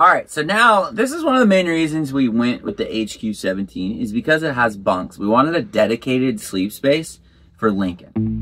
All right, so now this is one of the main reasons we went with the HQ17 is because it has bunks. We wanted a dedicated sleep space for Lincoln.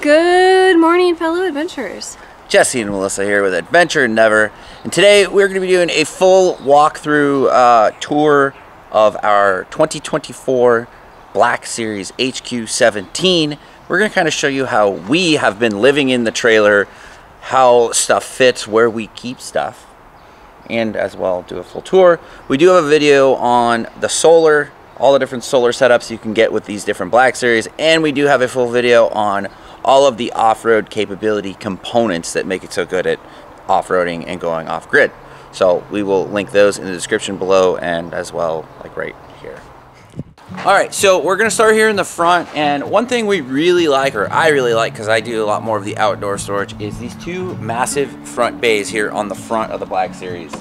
Good morning, fellow adventurers. Jesse and Melissa here with Adventure Never, and today we're going to be doing a full walkthrough tour of our 2024 Black Series HQ17. We're going to kind of show you how we have been living in the trailer, how stuff fits, where we keep stuff, and as well do a full tour. We do have a video on the solar, all the different solar setups you can get with these different Black Series, and we do have a full video on all of the off-road capability components that make it so good at off-roading and going off-grid. So we will link those in the description below and as well, like right here. All right, so we're gonna start here in the front, and one thing we really like, or I really like because I do a lot more of the outdoor storage, is these two massive front bays here on the front of the Black Series.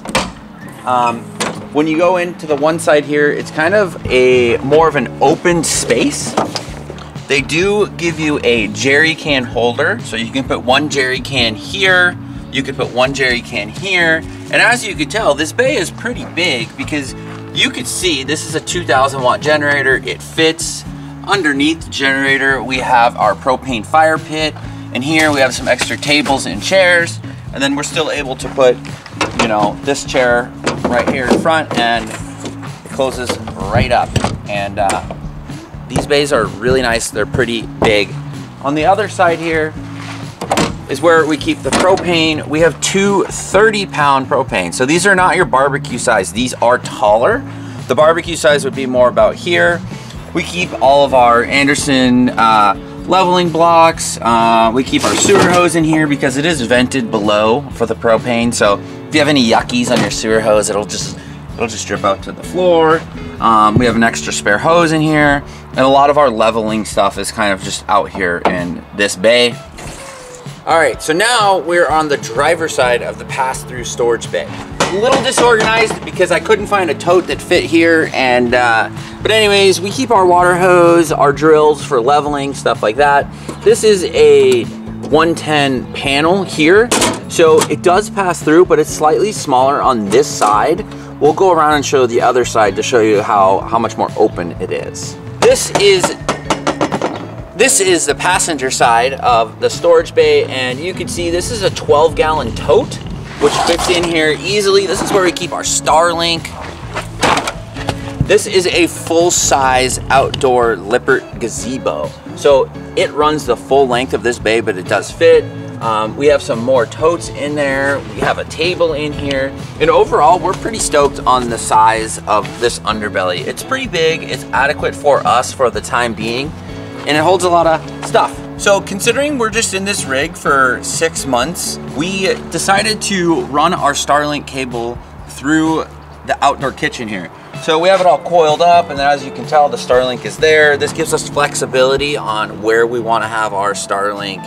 When you go into the one side here, it's kind of more of an open space. They do give you a jerry can holder, so you can put one jerry can here, you could put one jerry can here, and as you can tell, this bay is pretty big because you could see this is a 2,000 watt generator. It fits. Underneath the generator, we have our propane fire pit, and here we have some extra tables and chairs, and then we're still able to put, you know, this chair right here in front, and it closes right up. And these bays are really nice. They're pretty big. On the other side here is where we keep the propane. We have two 30-pound propane. So these are not your barbecue size. These are taller. The barbecue size would be more about here. We keep all of our Anderson leveling blocks. We keep our sewer hose in here because it is vented below for the propane. So if you have any yuckies on your sewer hose, it'll just drip out to the floor. We have an extra spare hose in here, and a lot of our leveling stuff is kind of just out here in this bay. All right, so now we're on the driver's side of the pass-through storage bay. A little disorganized because I couldn't find a tote that fit here, and but anyways, we keep our water hose, our drills for leveling, stuff like that. This is a 110 panel here, so it does pass through, but it's slightly smaller on this side. We'll go around and show the other side to show you how much more open it is. This is the passenger side of the storage bay, and you can see this is a 12-gallon tote, which fits in here easily. This is where we keep our Starlink. This is a full-size outdoor Lippert gazebo. So it runs the full length of this bay, but it does fit. We have some more totes in there. We have a table in here. And overall, we're pretty stoked on the size of this underbelly. It's pretty big. It's adequate for us for the time being. And it holds a lot of stuff. So considering we're just in this rig for 6 months, we decided to run our Starlink cable through the outdoor kitchen here. So we have it all coiled up, and then as you can tell, the Starlink is there. This gives us flexibility on where we want to have our Starlink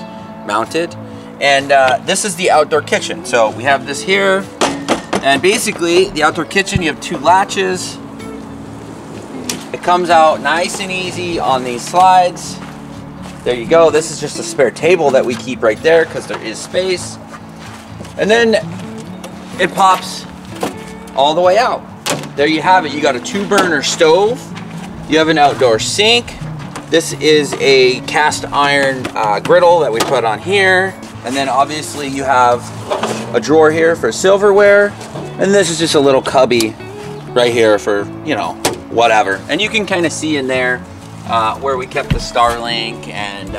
mounted. And this is the outdoor kitchen. So we have this here, and basically the outdoor kitchen, you have two latches. It comes out nice and easy on these slides. There you go. This is just a spare table that we keep right there because there is space. And then it pops all the way out. There you have it. You got a 2-burner stove. You have an outdoor sink. This is a cast iron griddle that we put on here. And then obviously you have a drawer here for silverware. And this is just a little cubby right here for, you know, whatever. And you can kind of see in there where we kept the Starlink and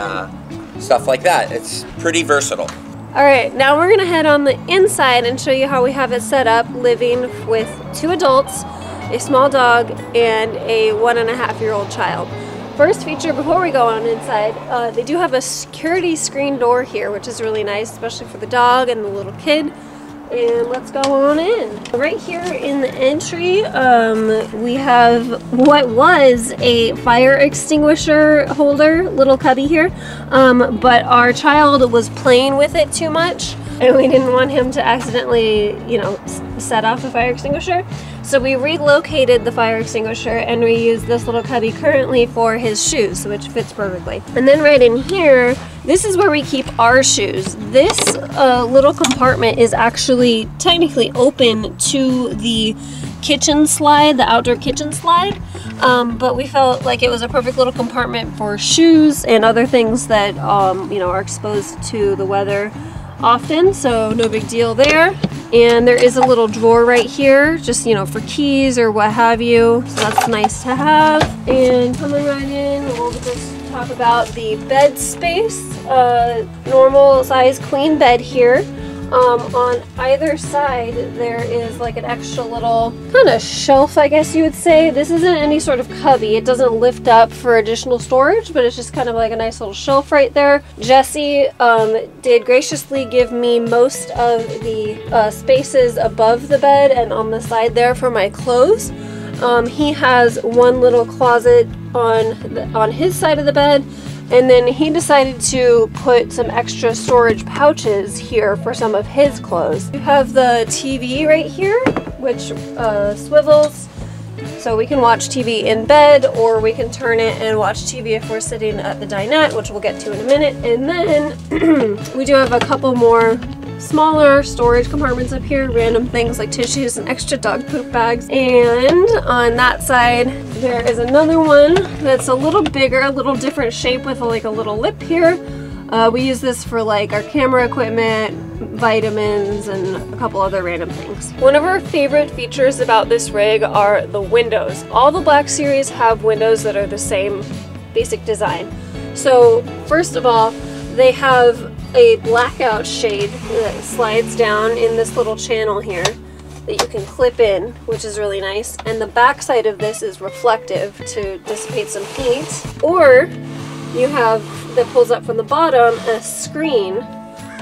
stuff like that. It's pretty versatile. All right, now we're gonna head on the inside and show you how we have it set up, living with 2 adults, a small dog, and a 1.5-year-old child. first feature before we go on inside, they do have a security screen door here, which is really nice, especially for the dog and the little kid. And let's go on in. Right here in the entry, we have what was a fire extinguisher holder, little cubby here, but our child was playing with it too much, and we didn't want him to accidentally, you know, set off the fire extinguisher. So we relocated the fire extinguisher and we use this little cubby currently for his shoes, which fits perfectly. And then right in here, this is where we keep our shoes. This little compartment is actually technically open to the kitchen slide, the outdoor kitchen slide, but we felt like it was a perfect little compartment for shoes and other things that you know, are exposed to the weather often, so no big deal there. And there is a little drawer right here, just, you know, for keys or what have you, so that's nice to have. And coming right in, we'll just talk about the bed space. Normal size queen bed here. On either side there is like an extra little kind of shelf, I guess you would say. This isn't any sort of cubby. It doesn't lift up for additional storage, but it's just kind of like a nice little shelf right there. Jesse did graciously give me most of the spaces above the bed and on the side there for my clothes. He has one little closet on his side of the bed, and then he decided to put some extra storage pouches here for some of his clothes. We have the TV right here, which swivels, so we can watch TV in bed, or we can turn it and watch TV if we're sitting at the dinette, which we'll get to in a minute. And then we do have a couple more smaller storage compartments up here, random things like tissues and extra dog poop bags. And on that side there is another one that's a little bigger, a little different shape with like a little lip here. We use this for like our camera equipment, vitamins, and a couple other random things. One of our favorite features about this rig are the windows. All the Black Series have windows that are the same basic design. So first of all, they have a blackout shade that slides down in this little channel here that you can clip in, which is really nice. And the back side of this is reflective to dissipate some heat. Or you have, that pulls up from the bottom, a screen,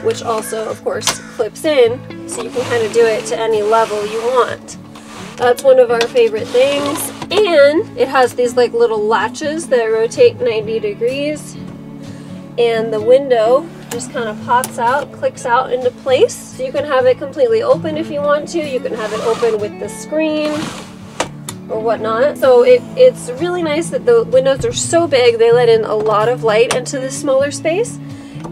which also of course clips in, so you can kind of do it to any level you want. That's one of our favorite things. And it has these like little latches that rotate 90 degrees, and the window just kind of pops out, clicks out into place. So you can have it completely open if you want to. You can have it open with the screen or whatnot. So it's really nice that the windows are so big. They let in a lot of light into this smaller space,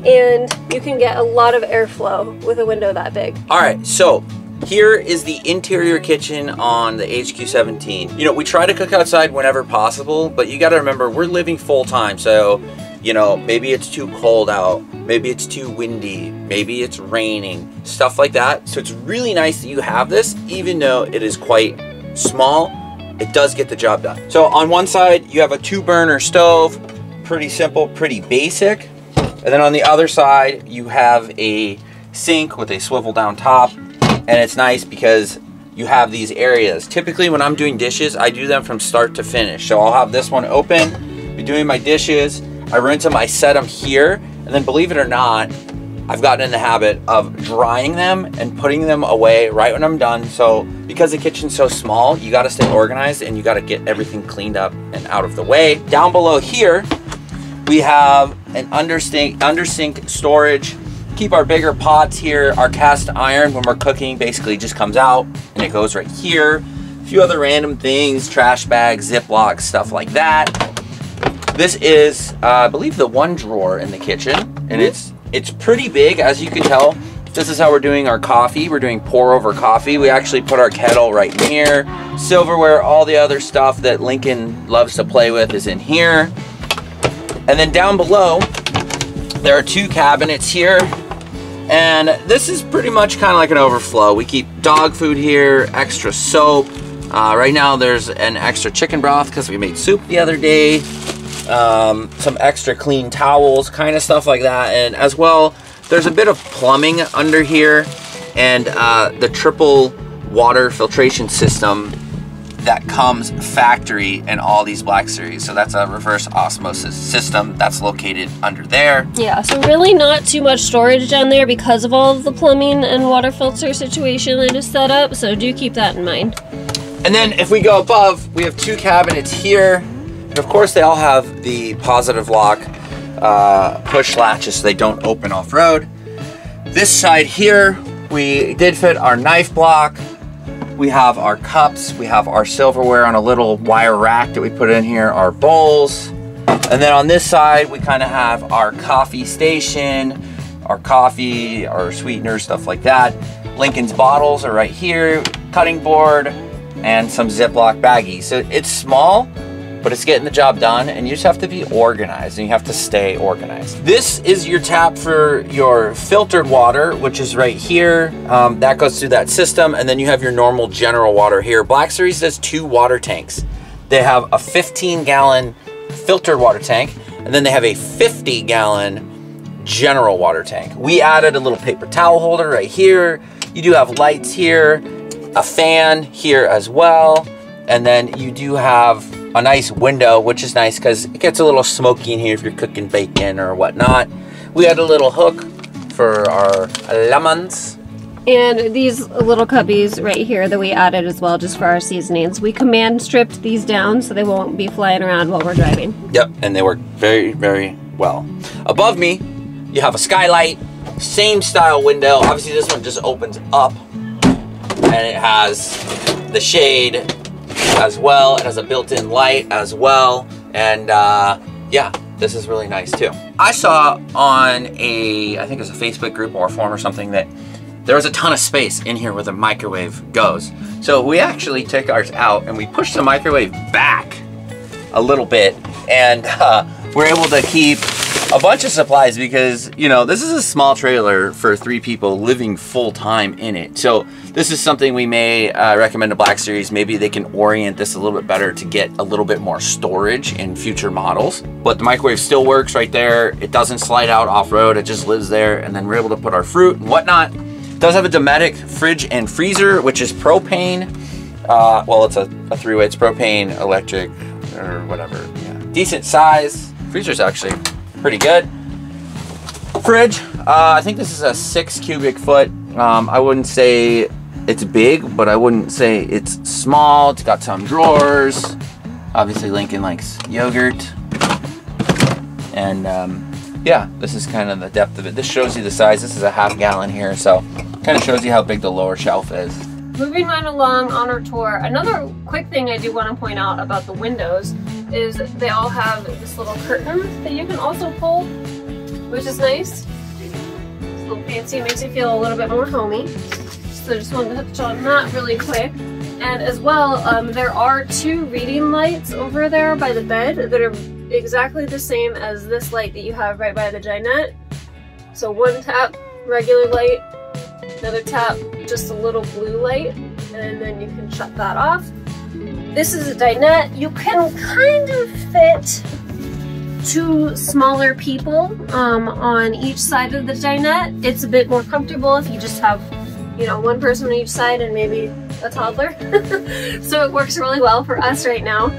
and you can get a lot of airflow with a window that big. All right, so here is the interior kitchen on the HQ17. You know, we try to cook outside whenever possible, but you got to remember we're living full time, so you know, maybe it's too cold out, maybe it's too windy, maybe it's raining, stuff like that. So it's really nice that you have this, even though it is quite small, it does get the job done. So on one side, you have a 2-burner stove, pretty simple, pretty basic. And then on the other side, you have a sink with a swivel down top. And it's nice because you have these areas. Typically when I'm doing dishes, I do them from start to finish. So I'll have this one open, be doing my dishes, I rinse them, I set them here, and then believe it or not, I've gotten in the habit of drying them and putting them away right when I'm done. So because the kitchen's so small, you gotta stay organized and you gotta get everything cleaned up and out of the way. Down below here, we have an undersink storage. Keep our bigger pots here. Our cast iron, when we're cooking, basically just comes out and it goes right here. A few other random things, trash bags, Ziplocs, stuff like that. This is, I believe, the one drawer in the kitchen, and it's pretty big, as you can tell. This is how we're doing our coffee. We're doing pour over coffee. We actually put our kettle right in here. Silverware, all the other stuff that Lincoln loves to play with is in here. And then down below, there are 2 cabinets here, and this is pretty much kind of like an overflow. We keep dog food here, extra soap. Right now there's an extra chicken broth because we made soup the other day. Some extra clean towels, kind of stuff like that. And as well, there's a bit of plumbing under here, and the triple water filtration system that comes factory in all these Black Series. So that's a reverse osmosis system that's located under there. Yeah, so really not too much storage down there because of all of the plumbing and water filter situation that is set up, so do keep that in mind. And then if we go above, we have 2 cabinets here. And of course they all have the positive lock push latches so they don't open off-road. This side here, we did fit our knife block. We have our cups, we have our silverware on a little wire rack that we put in here, our bowls. And then on this side, we kind of have our coffee station, our coffee, our sweetener, stuff like that. Lincoln's bottles are right here, cutting board, and some Ziploc baggies. So it's small, but it's getting the job done, and you just have to be organized, and you have to stay organized. This is your tap for your filtered water, which is right here. That goes through that system, and then you have your normal general water here. Black Series does 2 water tanks. They have a 15-gallon filtered water tank, and then they have a 50-gallon general water tank. We added a little paper towel holder right here. You do have lights here, a fan here as well, and then you do have a nice window, which is nice because it gets a little smoky in here if you're cooking bacon or whatnot. We had a little hook for our lemons. And these little cubbies right here that we added as well, just for our seasonings. We command stripped these down so they won't be flying around while we're driving. Yep, and they work very, very well. Above me, you have a skylight, same style window. Obviously this one just opens up and it has the shade as well. It has a built-in light as well, and yeah, this is really nice too. I saw on I think it was a Facebook group or a forum or something, that there was a ton of space in here where the microwave goes. So we actually took ours out and we pushed the microwave back a little bit, and we're able to keep a bunch of supplies because, you know, this is a small trailer for 3 people living full-time in it. So this is something we may recommend to Black Series. Maybe they can orient this a little bit better to get a little bit more storage in future models. But the microwave still works right there. It doesn't slide out off-road. It just lives there. And then we're able to put our fruit and whatnot. It does have a Dometic fridge and freezer, which is propane. Well, it's a 3-way. It's propane, electric, or whatever. Yeah. Decent size. Freezer's actually pretty good. Fridge, I think this is a 6 cubic foot. I wouldn't say it's big, but I wouldn't say it's small. It's got some drawers. Obviously Lincoln likes yogurt. And yeah, this is kind of the depth of it. This shows you the size. This is a ½ gallon here, so kind of shows you how big the lower shelf is. Moving right along on our tour, another quick thing I do want to point out about the windows is they all have this little curtain that you can also pull, which is nice. It's a little fancy, makes you feel a little bit more homey. So I just wanted to touch on that really quick. And as well, there are 2 reading lights over there by the bed that are exactly the same as this light that you have right by the dinette. So 1 tap, regular light, another tap, just a little blue light, and then you can shut that off. This is a dinette. You can kind of fit 2 smaller people on each side of the dinette. It's a bit more comfortable if you just have, you know, 1 person on each side and maybe a toddler. So it works really well for us right now.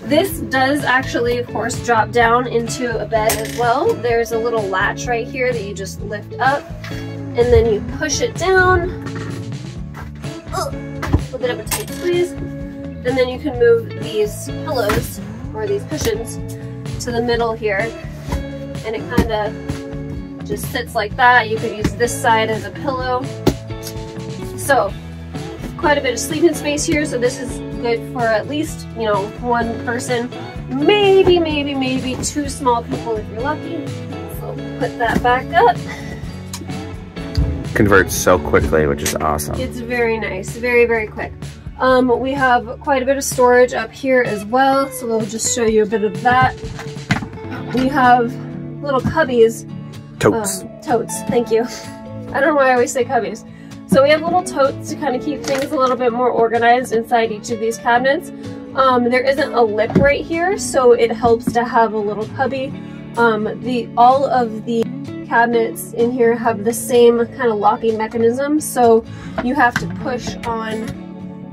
This does actually, of course, drop down into a bed as well. There's a little latch right here that you just lift up, and then you push it down. A little bit of a tight squeeze. And then you can move these pillows, or these cushions, to the middle here. And it kind of just sits like that. You could use this side as a pillow. So, quite a bit of sleeping space here. So this is good for at least, you know, 1 person. Maybe 2 small people if you're lucky. So put that back up. Converts so quickly, which is awesome. It's very nice, very, very quick. We have quite a bit of storage up here as well, so we'll just show you a bit of that. We have little cubbies. Totes. Totes, thank you. I don't know why I always say cubbies. So we have little totes to kind of keep things a little bit more organized inside each of these cabinets. There isn't a lip right here, so it helps to have a little cubby. All of the cabinets in here have the same kind of locking mechanism, so you have to push on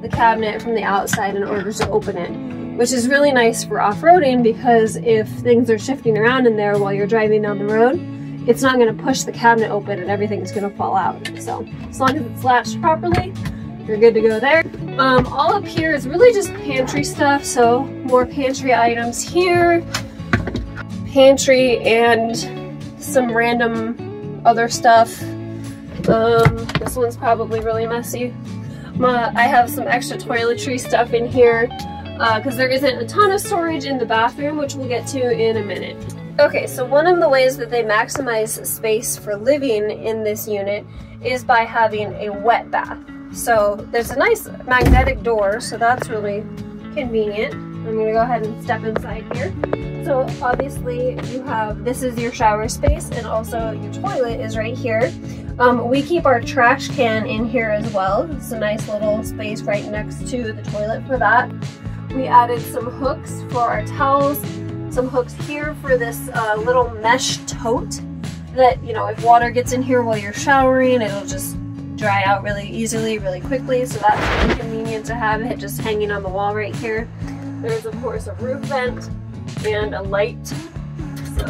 the cabinet from the outside in order to open it, which is really nice for off-roading because if things are shifting around in there while you're driving down the road, it's not going to push the cabinet open and everything's going to fall out. So as long as it's latched properly, you're good to go there. All up here is really just pantry stuff, so more pantry items here, pantry and some random other stuff. This one's probably really messy. I have some extra toiletry stuff in here because there isn't a ton of storage in the bathroom, which we'll get to in a minute. Okay, so one of the ways that they maximize space for living in this unit is by having a wet bath. So there's a nice magnetic door, so that's really convenient. I'm gonna go ahead and step inside here. So obviously you have, this is your shower space, and also your toilet is right here. We keep our trash can in here as well. It's a nice little space right next to the toilet for that. We added some hooks for our towels, some hooks here for this little mesh tote that, you know, if water gets in here while you're showering, it'll just dry out really easily, really quickly. So that's really convenient to have it just hanging on the wall right here. There's of course a roof vent and a light. So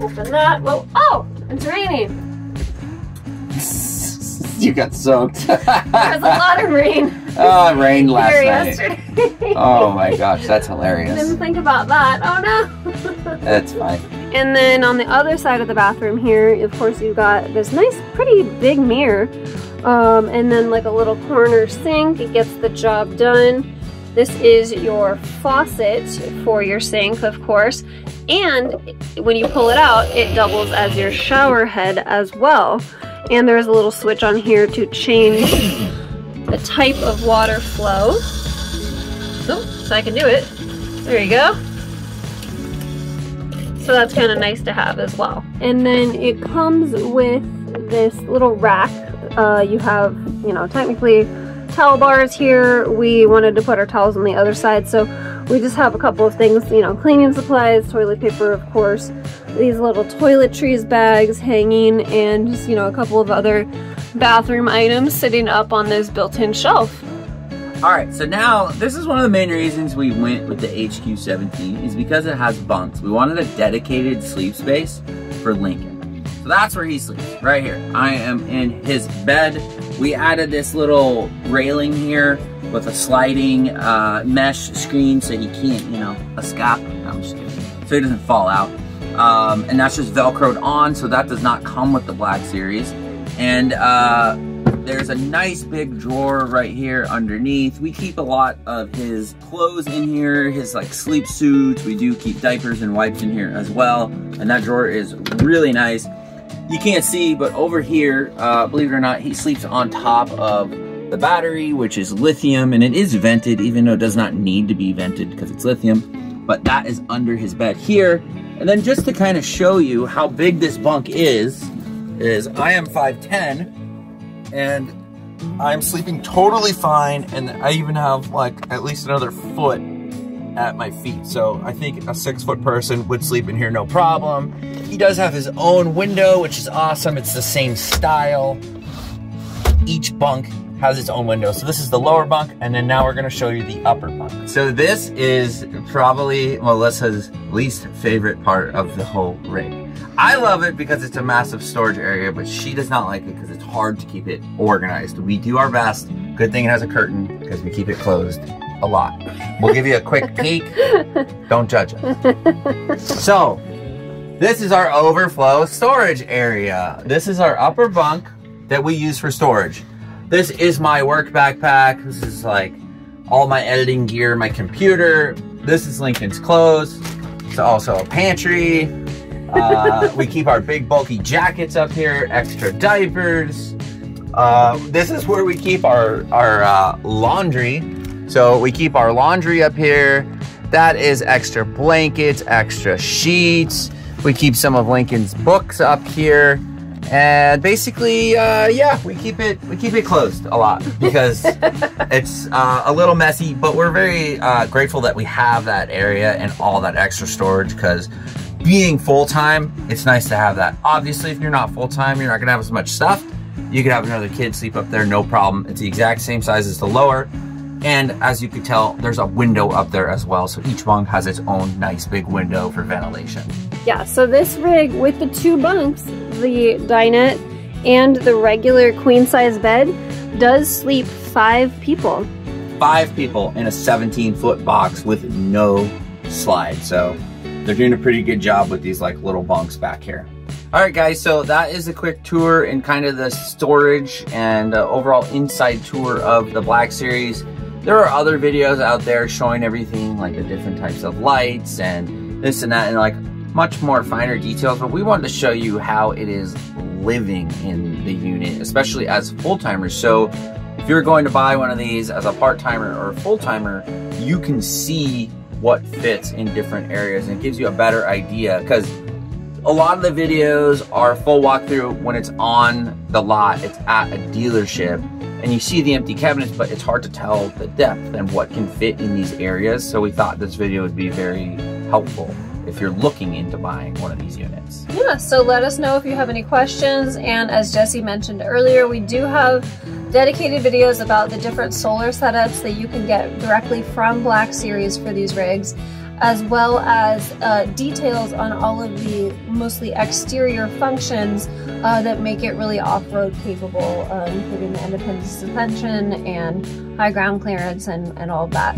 open that. Whoa, oh, it's raining. You got soaked. There's a lot of rain. Oh, it rained last night. Yesterday. Oh my gosh, that's hilarious. Didn't think about that. Oh no. That's fine. And then on the other side of the bathroom here, of course, you've got this nice, pretty big mirror. And then like a little corner sink. It gets the job done. This is your faucet for your sink, of course. And when you pull it out, it doubles as your shower head as well. And there's a little switch on here to change the type of water flow. Oh, so I can do it. There you go. So that's kind of nice to have as well. And then it comes with this little rack. You have, you know, technically towel bars here. We wanted to put our towels on the other side, so we just have a couple of things, you know, cleaning supplies, toilet paper, of course, these little toiletries bags hanging, and just, you know, a couple of other bathroom items sitting up on this built-in shelf. All right, so now this is one of the main reasons we went with the HQ17 is because it has bunks. We wanted a dedicated sleep space for Lincoln. So that's where he sleeps, right here. I am in his bed. We added this little railing here with a sliding mesh screen so he can't, you know, escape. No, I'm just kidding. So he doesn't fall out. And that's just Velcroed on, so that does not come with the Black Series. And there's a nice big drawer right here underneath. We keep a lot of his clothes in here, his like sleep suits. We do keep diapers and wipes in here as well. And that drawer is really nice. You can't see, but over here, believe it or not, he sleeps on top of the battery, which is lithium, and it is vented, even though it does not need to be vented because it's lithium. But that is under his bed here. And then just to kind of show you how big this bunk is I am 5'10", and I'm sleeping totally fine, and I even have like at least another foot at my feet. So I think a 6-foot person would sleep in here no problem. He does have his own window, which is awesome. It's the same style. Each bunk has its own window. So this is the lower bunk, and then now we're gonna show you the upper bunk. So this is probably Melissa's least favorite part of the whole rig. I love it because it's a massive storage area, but she does not like it because it's hard to keep it organized. We do our best. Good thing it has a curtain because we keep it closed a lot. We'll give you a quick peek. Don't judge us. So this is our overflow storage area. This is our upper bunk that we use for storage. This is my work backpack. This is like all my editing gear, my computer. This is Lincoln's clothes. It's also a pantry. We keep our big bulky jackets up here, extra diapers. This is where we keep our laundry. So we keep our laundry up here. That is extra blankets, extra sheets. We keep some of Lincoln's books up here. And basically, yeah, we keep it closed a lot because it's a little messy, but we're very grateful that we have that area and all that extra storage, because being full-time, it's nice to have that. Obviously, if you're not full-time, you're not gonna have as much stuff, You could have another kid sleep up there, no problem. It's the exact same size as the lower. And as you can tell, there's a window up there as well. So each bunk has its own nice big window for ventilation. Yeah, so this rig with the 2 bunks, the dinette and the regular queen size bed, does sleep 5 people. 5 people in a 17-foot box with no slide. So they're doing a pretty good job with these like little bunks back here. All right, guys, so that is a quick tour and kind of the storage and overall inside tour of the Black Series. There are other videos out there showing everything, like the different types of lights and this and that, and like much more finer details, but we wanted to show you how it is living in the unit, especially as full-timers. So if you're going to buy one of these as a part-timer or a full-timer, you can see what fits in different areas, and it gives you a better idea, because a lot of the videos are full walkthrough when it's on the lot, it's at a dealership, and you see the empty cabinets, but it's hard to tell the depth and what can fit in these areas. So we thought this video would be very helpful if you're looking into buying one of these units. Yeah, so let us know if you have any questions, and as Jesse mentioned earlier, we do have dedicated videos about the different solar setups that you can get directly from Black Series for these rigs, as well as details on all of the mostly exterior functions that make it really off-road capable, including the independent suspension and high ground clearance and all of that.